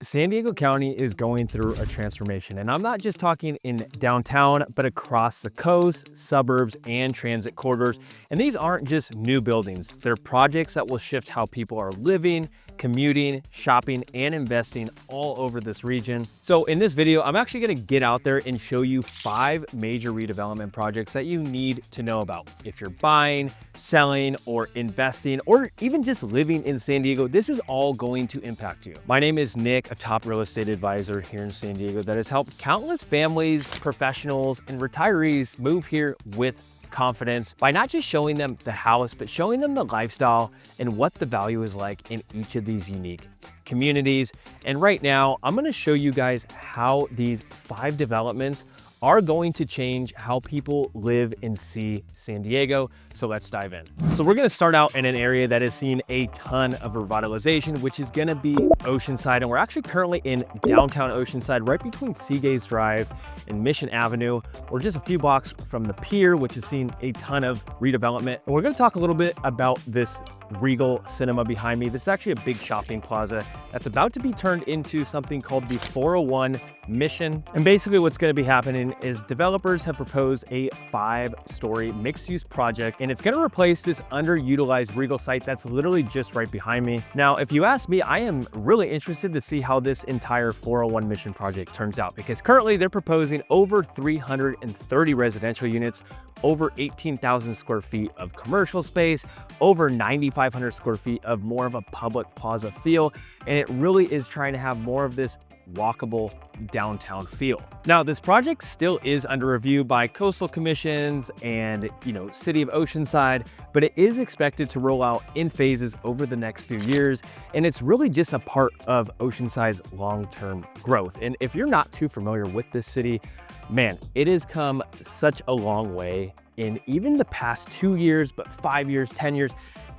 San Diego County is going through a transformation, and I'm not just talking in downtown, but across the coast, suburbs, and transit corridors. And these aren't just new buildings. They're projects that will shift how people are living, commuting, shopping, and investing all over this region. So in this video, I'm actually gonna get out there and show you 5 major redevelopment projects that you need to know about. If you're buying, selling, or investing, or even just living in San Diego, this is all going to impact you. My name is Nick, a top real estate advisor here in San Diego that has helped countless families, professionals, and retirees move here with confidence by not just showing them the house, but showing them the lifestyle and what the value is like in each of these unique communities. And right now, I'm gonna show you guys how these 5 developments are going to change how people live and see San Diego. So let's dive in. So we're gonna start out in an area that has seen a ton of revitalization, which is gonna be Oceanside. And we're actually currently in downtown Oceanside, right between Seagaze Drive and Mission Avenue. We're just a few blocks from the pier, which has seen a ton of redevelopment. And we're gonna talk a little bit about this Regal Cinema behind me. This is actually a big shopping plaza that's about to be turned into something called the 401 Mission. And basically what's going to be happening is developers have proposed a 5-story mixed-use project, and it's going to replace this underutilized Regal site that's literally just right behind me. Now, if you ask me, I am really interested to see how this entire 401 Mission project turns out, because currently they're proposing over 330 residential units, over 18,000 square feet of commercial space, over 9,500 square feet of more of a public plaza feel, and it really is trying to have more of this walkable downtown feel. Now, this project still is under review by coastal commissions and, City of Oceanside, but it is expected to roll out in phases over the next few years. And it's really just a part of Oceanside's long-term growth. And if you're not too familiar with this city, man, it has come such a long way in even the past 2 years, but 5 years, 10 years.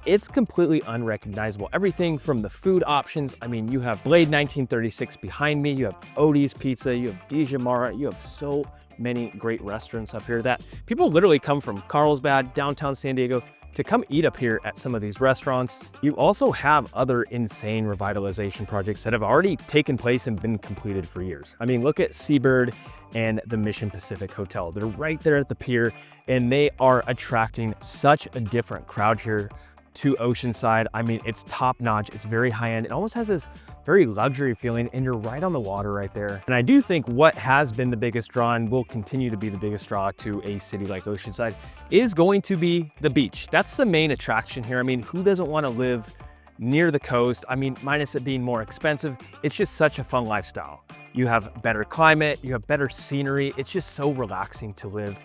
It's completely unrecognizable. Everything from the food options. I mean, you have Blade 1936 behind me. You have Odie's Pizza. You have Dijamara. You have so many great restaurants up here that people literally come from Carlsbad, downtown San Diego, to come eat up here at some of these restaurants. You also have other insane revitalization projects that have already taken place and been completed for years. I mean, look at Seabird and the Mission Pacific Hotel. They're right there at the pier, and they are attracting such a different crowd here to Oceanside. I mean, it's top notch. It's very high end. It almost has this very luxury feeling, and you're right on the water right there. And I do think what has been the biggest draw and will continue to be the biggest draw to a city like Oceanside is going to be the beach. That's the main attraction here. I mean, who doesn't want to live near the coast? I mean, minus it being more expensive, it's just such a fun lifestyle. You have better climate, you have better scenery. It's just so relaxing to live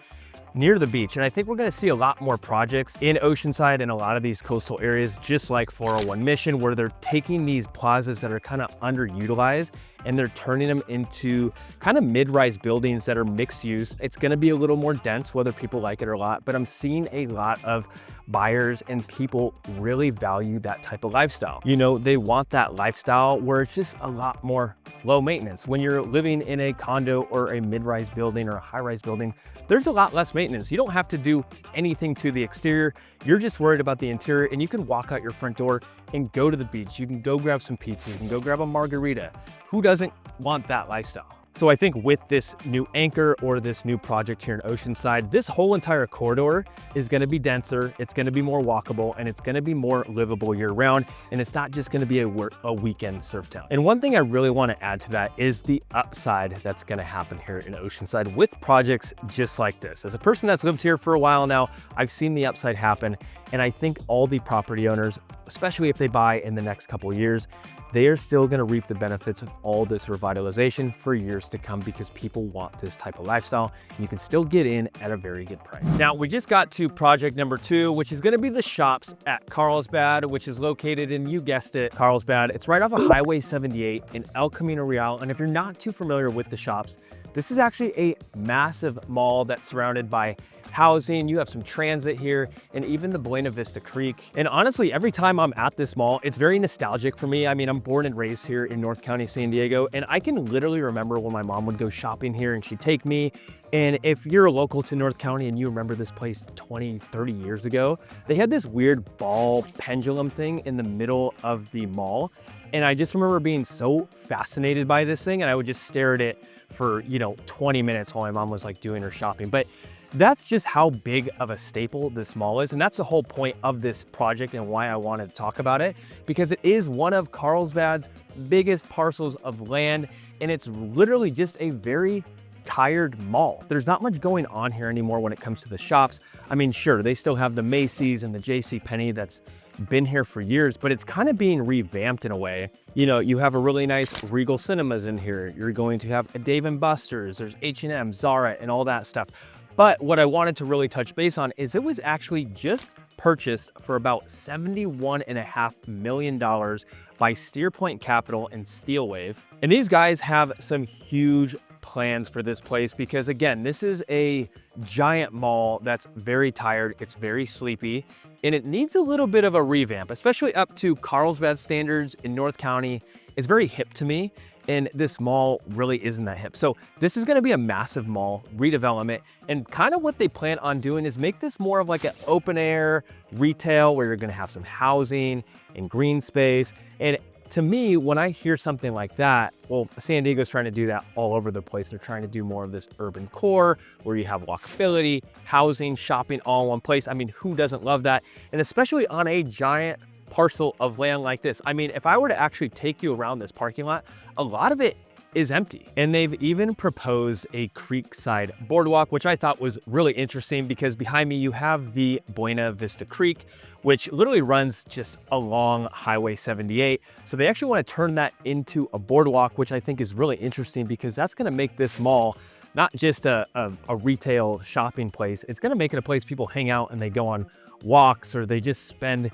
near the beach. And I think we're going to see a lot more projects in Oceanside and a lot of these coastal areas, just like 401 Mission, where they're taking these plazas that are kind of underutilized and they're turning them into kind of mid-rise buildings that are mixed use. It's going to be a little more dense, whether people like it or not, but I'm seeing a lot of buyers and people really value that type of lifestyle. They want that lifestyle where it's just a lot more low maintenance. When you're living in a condo or a mid-rise building or a high-rise building, there's a lot less maintenance. You don't have to do anything to the exterior. You're just worried about the interior, and you can walk out your front door and go to the beach. You can go grab some pizza. You can go grab a margarita. Who doesn't want that lifestyle? So I think with this new anchor or this new project here in Oceanside, this whole entire corridor is going to be denser, it's going to be more walkable, and it's going to be more livable year round. And it's not just going to be a weekend surf town. And one thing I really want to add to that is the upside that's going to happen here in Oceanside with projects just like this. As a person that's lived here for a while now, I've seen the upside happen. And I think all the property owners, especially if they buy in the next couple of years, they are still going to reap the benefits of all this revitalization for years to come, because people want this type of lifestyle. You can still get in at a very good price. Now, we just got to project number 2, which is going to be the shops at Carlsbad, which is located in, you guessed it, Carlsbad. It's right off of Highway 78 in El Camino Real. And if you're not too familiar with the shops, this is actually a massive mall that's surrounded by housing. You have some transit here and even the Buena Vista Creek. And honestly, every time I'm at this mall, it's very nostalgic for me. I mean, I'm born and raised here in North County, San Diego, and I can literally remember when my mom would go shopping here and she'd take me And if you're local to North County and you remember this place 20, 30 years ago, they had this weird ball pendulum thing in the middle of the mall. And I just remember being so fascinated by this thing, and I would just stare at it for, 20 minutes while my mom was like doing her shopping. But that's just how big of a staple this mall is. And that's the whole point of this project and why I wanted to talk about it, because it is one of Carlsbad's biggest parcels of land. And it's literally just a very tired mall. There's not much going on here anymore when it comes to the shops. I mean, sure, they still have the Macy's and the JCPenney that's been here for years, but it's kind of being revamped in a way. You have a really nice Regal Cinemas in here. You're going to have a Dave & Buster's, there's H&M, Zara, and all that stuff. But what I wanted to really touch base on is it was actually just purchased for about $71.5 million by Steerpoint Capital and Steelwave. And these guys have some huge plans for this place because, again, this is a giant mall that's very tired, it's very sleepy, and it needs a little bit of a revamp, especially up to Carlsbad standards in North County. It's very hip to me, and this mall really isn't that hip. So this is gonna be a massive mall redevelopment, and kind of what they plan on doing is make this more of like an open air retail where you're gonna have some housing and green space. And to me, when I hear something like that, well, San Diego's trying to do that all over the place. They're trying to do more of this urban core where you have walkability, housing, shopping all in one place. I mean, who doesn't love that? And especially on a giant parcel of land like this. I mean, if I were to actually take you around this parking lot, a lot of it is empty. And they've even proposed a creekside boardwalk, which I thought was really interesting because behind me you have the Buena Vista Creek, which literally runs just along Highway 78. So they actually want to turn that into a boardwalk, which I think is really interesting because that's going to make this mall not just a retail shopping place. It's going to make it a place people hang out and they go on walks or they just spend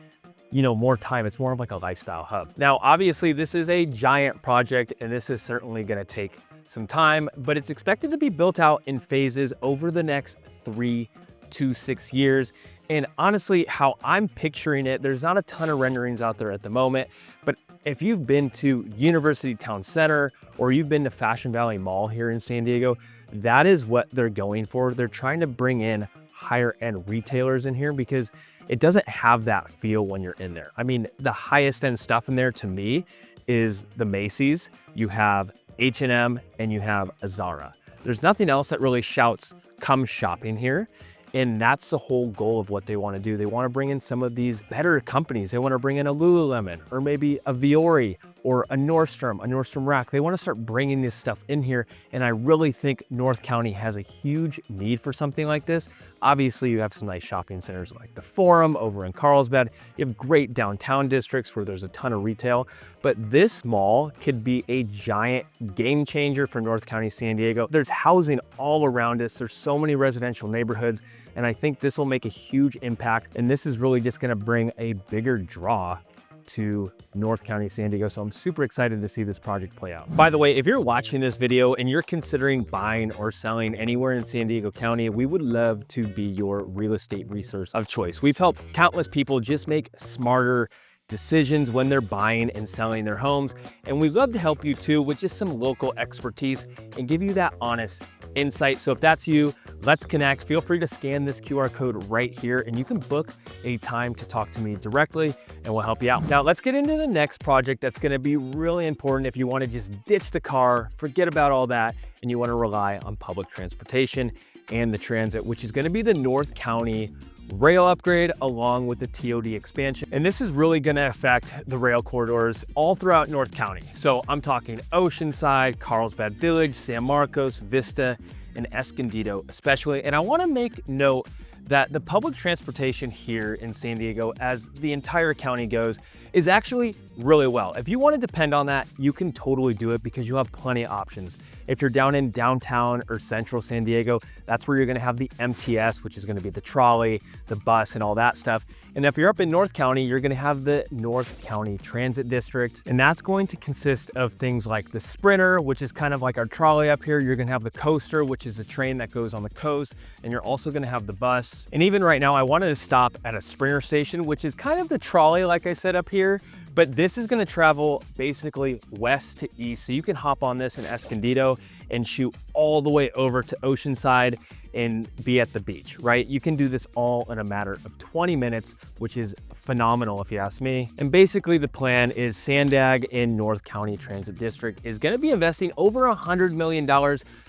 more time. It's more of like a lifestyle hub. Now, obviously this is a giant project and this is certainly gonna take some time, but it's expected to be built out in phases over the next 3 to 6 years. And honestly, how I'm picturing it, there's not a ton of renderings out there at the moment, but if you've been to University Town Center or you've been to Fashion Valley Mall here in San Diego, that is what they're going for. They're trying to bring in higher end retailers in here because it doesn't have that feel when you're in there. I mean, the highest end stuff in there to me is the Macy's, you have H&M, and you have a Zara. There's nothing else that really shouts, come shopping here. And that's the whole goal of what they want to do. They want to bring in some of these better companies. They want to bring in a Lululemon or maybe a Viore or a Nordstrom Rack. They want to start bringing this stuff in here. And I really think North County has a huge need for something like this. Obviously, you have some nice shopping centers like the Forum over in Carlsbad. You have great downtown districts where there's a ton of retail. But this mall could be a giant game changer for North County, San Diego. There's housing all around us. There's so many residential neighborhoods. And I think this will make a huge impact. And this is really just gonna bring a bigger draw to North County, San Diego. So I'm super excited to see this project play out. By the way, if you're watching this video and you're considering buying or selling anywhere in San Diego County, we would love to be your real estate resource of choice. We've helped countless people just make smarter decisions when they're buying and selling their homes. And we'd love to help you too with just some local expertise and give you that honest insight. So if that's you, let's connect. Feel free to scan this QR code right here and you can book a time to talk to me directly and we'll help you out. Now let's get into the next project that's gonna be really important if you wanna just ditch the car, forget about all that, and you wanna rely on public transportation and the transit, which is gonna be the North County rail upgrade along with the TOD expansion. And this is really gonna affect the rail corridors all throughout North County. So I'm talking Oceanside, Carlsbad Village, San Marcos, Vista, and Escondido especially. And I wanna make note that the public transportation here in San Diego, as the entire county goes, is actually really well. If you want to depend on that, you can totally do it because you'll have plenty of options. If you're down in downtown or central San Diego, that's where you're going to have the MTS, which is going to be the trolley, the bus, and all that stuff. And if you're up in North County, you're going to have the North County Transit District. And that's going to consist of things like the Sprinter, which is kind of like our trolley up here. You're going to have the Coaster, which is a train that goes on the coast. And you're also going to have the bus. And even right now, I wanted to stop at a Sprinter station, which is kind of the trolley, like I said up here, But this is gonna travel basically west to east. So you can hop on this in Escondido and shoot all the way over to Oceanside and be at the beach, right? You can do this all in a matter of 20 minutes, which is phenomenal if you ask me. And basically the plan is Sandag in North County Transit District is gonna be investing over $100 million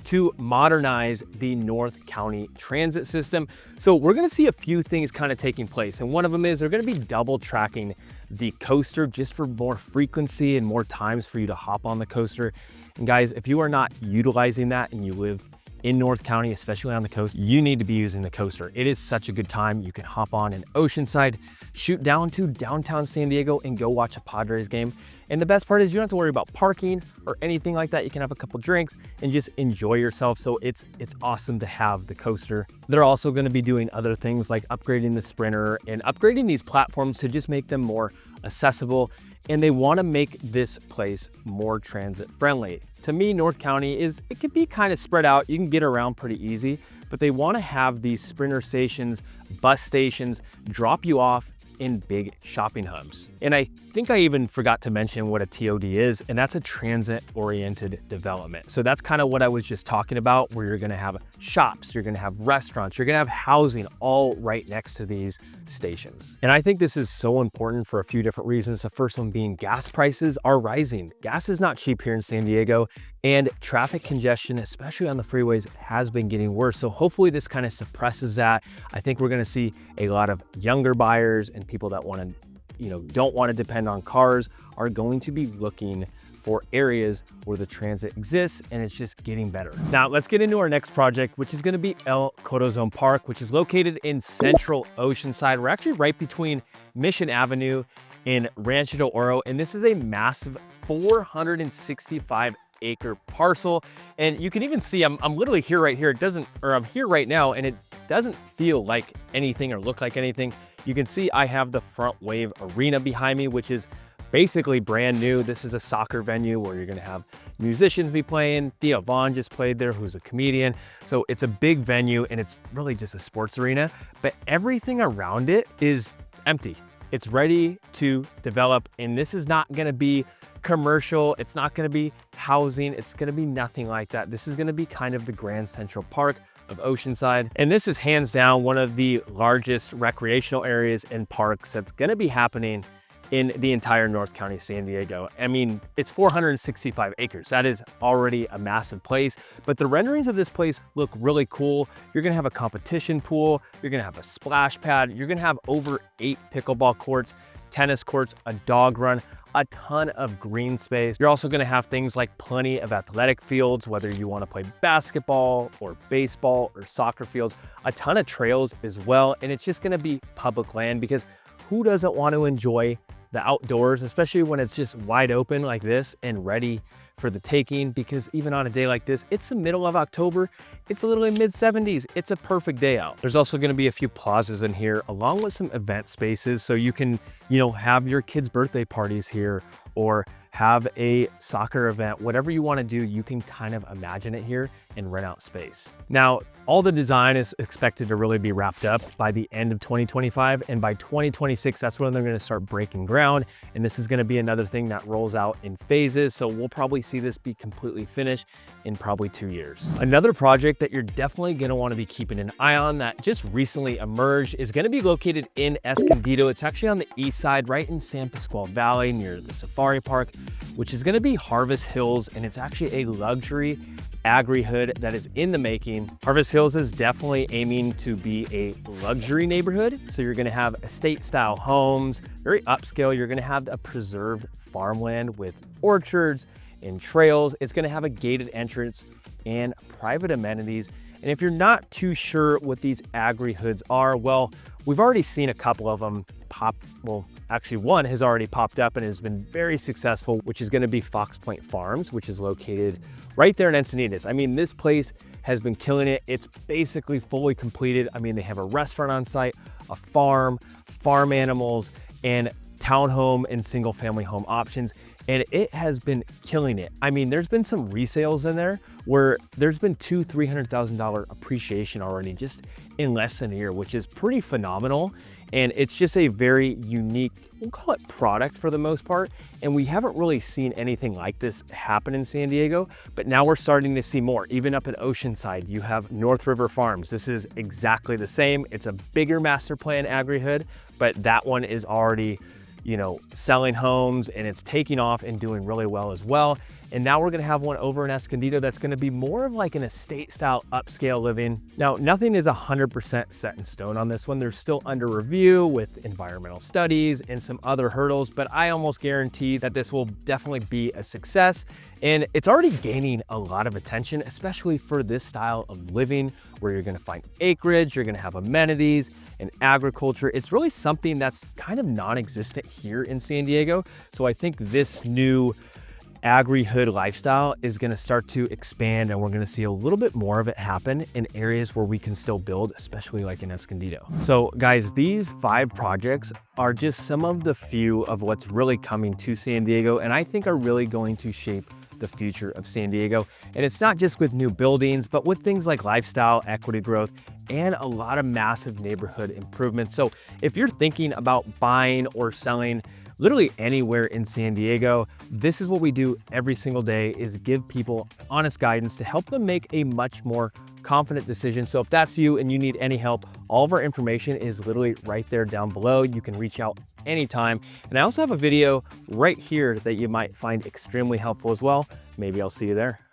to modernize the North County transit system. So we're gonna see a few things kind of taking place. And one of them is they're gonna be double tracking the coaster just for more frequency and more times for you to hop on the coaster. And guys, if you are not utilizing that and you live in North County, especially on the coast, you need to be using the coaster. It is such a good time. You can hop on in Oceanside, shoot down to downtown San Diego and go watch a Padres game. And the best part is you don't have to worry about parking or anything like that. You can have a couple drinks and just enjoy yourself. So it's awesome to have the coaster. They're also going to be doing other things like upgrading the Sprinter and upgrading these platforms to just make them more accessible. And they want to make this place more transit friendly. To me, North County it can be kind of spread out. You can get around pretty easy, but they want to have these Sprinter stations, bus stations, drop you off in big shopping hubs. And I think I even forgot to mention what a TOD is, and that's a transit-oriented development. So that's kind of what I was just talking about, where you're gonna have shops, you're gonna have restaurants, you're gonna have housing all right next to these stations. And I think this is so important for a few different reasons. The first one being gas prices are rising. Gas is not cheap here in San Diego, and traffic congestion, especially on the freeways, has been getting worse. So hopefully this kind of suppresses that. I think we're gonna see a lot of younger buyers and people that want to, don't want to depend on cars are going to be looking for areas where the transit exists, and it's just getting better. Now let's get into our next project, which is going to be El Corazon Park, which is located in central Oceanside. We're actually right between Mission Avenue and Rancho de Oro, and this is a massive 465 acre parcel. And you can even see I'm literally here right here. I'm here right now, and it doesn't feel like anything or look like anything. You can see I have the Front Wave Arena behind me, which is basically brand new. This is a soccer venue where you're gonna have musicians be playing. Theo Vaughn just played there, who's a comedian. So it's a big venue, and it's really just a sports arena, but everything around it is empty. It's ready to develop, and this is not gonna be commercial. It's not gonna be housing. It's gonna be nothing like that. This is gonna be kind of the Grand Central Park of Oceanside. And this is hands down one of the largest recreational areas and parks that's gonna be happening in the entire North County, San Diego. I mean, it's 465 acres. That is already a massive place, but the renderings of this place look really cool. You're gonna have a competition pool, you're gonna have a splash pad, you're gonna have over 8 pickleball courts, tennis courts, a dog run, a ton of green space. You're also gonna have things like plenty of athletic fields, whether you wanna play basketball or baseball or soccer fields, a ton of trails as well. And it's just gonna be public land, because who doesn't want to enjoy the outdoors, especially when it's just wide open like this and ready for the taking? Because even on a day like this, it's the middle of October, it's literally mid-70s. It's a perfect day out. There's also gonna be a few plazas in here, along with some event spaces. So you can, have your kids' birthday parties here, or have a soccer event, whatever you wanna do, you can kind of imagine it here and rent out space. Now, all the design is expected to really be wrapped up by the end of 2025, and by 2026, that's when they're gonna start breaking ground. And this is gonna be another thing that rolls out in phases. So we'll probably see this be completely finished in probably 2 years. Another project that you're definitely gonna wanna be keeping an eye on that just recently emerged is gonna be located in Escondido. It's actually on the east side, right in San Pasqual Valley near the Safari Park, which is gonna be Harvest Hills. And it's actually a luxury agri-hood that is in the making. Harvest Hills is definitely aiming to be a luxury neighborhood. So you're gonna have estate style homes, very upscale. You're gonna have a preserved farmland with orchards and trails. It's gonna have a gated entrance and private amenities. And if you're not too sure what these agri-hoods are, well, we've already seen a couple of them pop. Well, actually one has already popped up and has been very successful, which is gonna be Fox Point Farms, which is located right there in Encinitas. I mean, this place has been killing it. It's basically fully completed. I mean, they have a restaurant on site, a farm animals, and townhome and single family home options. and it has been killing it. I mean, there's been some resales in there where there's been $200,000-$300,000 appreciation already just in less than a year, which is pretty phenomenal. And it's just a very unique, we'll call it product for the most part. And we haven't really seen anything like this happen in San Diego, but now we're starting to see more. Even up in Oceanside, you have North River Farms. This is exactly the same. It's a bigger master plan agri-hood, but that one is already, you know, selling homes, and it's taking off and doing really well as well. And now we're gonna have one over in Escondido that's gonna be more of like an estate style upscale living. Now, nothing is 100% set in stone on this one. There's still under review with environmental studies and some other hurdles, but I almost guarantee that this will definitely be a success. And it's already gaining a lot of attention, especially for this style of living where you're gonna find acreage, you're gonna have amenities and agriculture. It's really something that's kind of non-existent here in San Diego. So I think this new agri-hood lifestyle is going to start to expand, and we're going to see a little bit more of it happen in areas where we can still build, especially like in Escondido. So guys, these 5 projects are just some of the few of what's really coming to San Diego, and I think are really going to shape the future of San Diego. And it's not just with new buildings, but with things like lifestyle, equity growth, and a lot of massive neighborhood improvements. So if you're thinking about buying or selling literally anywhere in San Diego, this is what we do every single day, is give people honest guidance to help them make a much more confident decision. So if that's you and you need any help, all of our information is literally right there down below. You can reach out anytime. And I also have a video right here that you might find extremely helpful as well. Maybe I'll see you there.